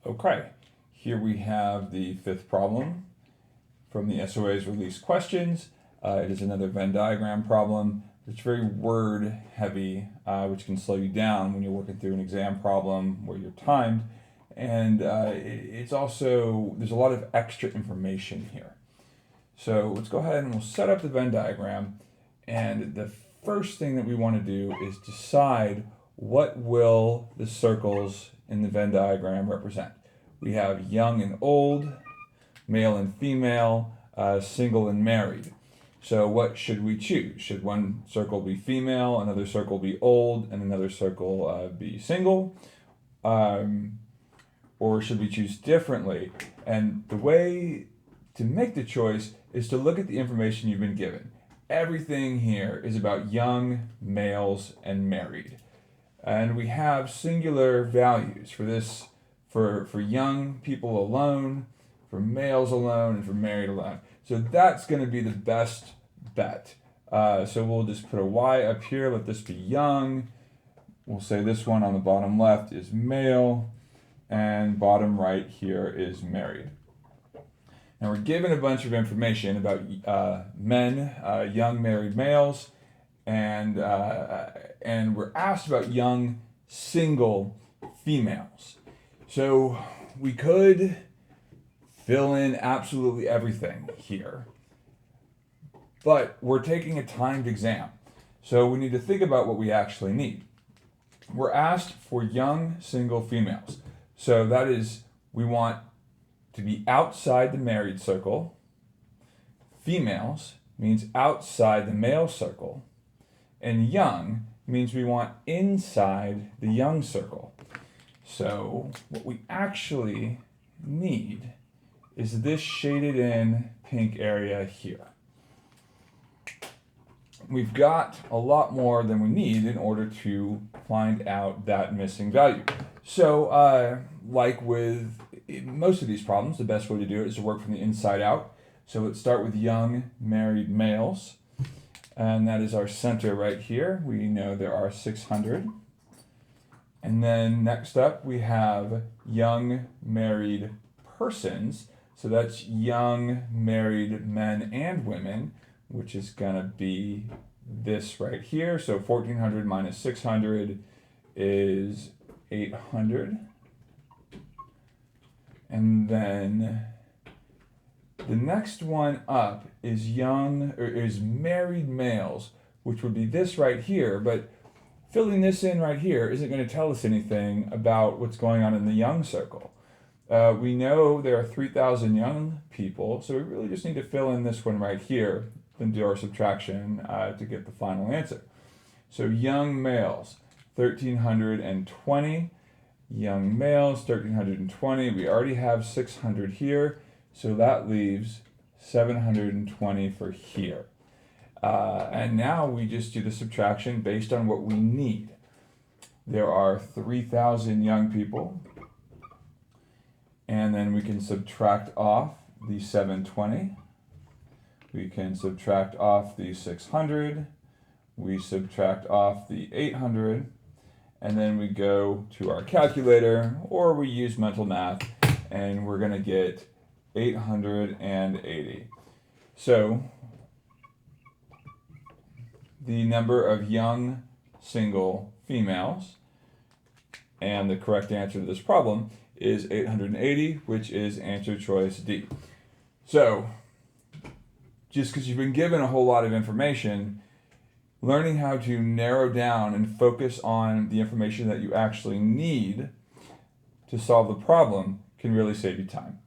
Okay, here we have the fifth problem from the SOA's release questions. It is another Venn diagram problem. It's very word heavy, which can slow you down when you're working through an exam problem where you're timed. And it's also, there's a lot of extra information here. So let's go ahead and we'll set up the Venn diagram. And the first thing that we want to do is decide what will the circles in the Venn diagram represent. We have young and old, male and female, single and married. So what should we choose? Should one circle be female, another circle be old, and another circle be single? Or should we choose differently? And the way to make the choice is to look at the information you've been given. Everything here is about young, males, and married. And we have singular values for this, for young people alone, for males alone, and for married alone. So that's going to be the best bet. So we'll just put a Y up here, let this be young. We'll say this one on the bottom left is male, and bottom right here is married. Now we're given a bunch of information about men, young married males, and we're asked about young single females. So we could fill in absolutely everything here, but we're taking a timed exam, so we need to think about what we actually need. We're asked for young single females, so that is, we want to be outside the married circle. Females means outside the male circle, and young means we want inside the young circle. So what we actually need is this shaded in pink area here. We've got a lot more than we need in order to find out that missing value. So like with most of these problems, the best way to do it is to work from the inside out. So let's start with young married males. And that is our center right here. We know there are 600. And then next up we have young married persons. So that's young married men and women, which is gonna be this right here. So 1400 minus 600 is 800. And then the next one up is is married males, which would be this right here, but filling this in right here isn't going to tell us anything about what's going on in the young circle. We know there are 3,000 young people, so we really just need to fill in this one right here, then do our subtraction to get the final answer. So young males, 1,320. Young males, 1,320. We already have 600 here, so that leaves 720 for here. And now we just do the subtraction based on what we need. There are 3,000 young people, and then we can subtract off the 720. We can subtract off the 600. We subtract off the 800. And then we go to our calculator, or we use mental math, and we're going to get 880. So the number of young single females, and the correct answer to this problem is 880, which is answer choice D. So just because you've been given a whole lot of information, learning how to narrow down and focus on the information that you actually need to solve the problem can really save you time.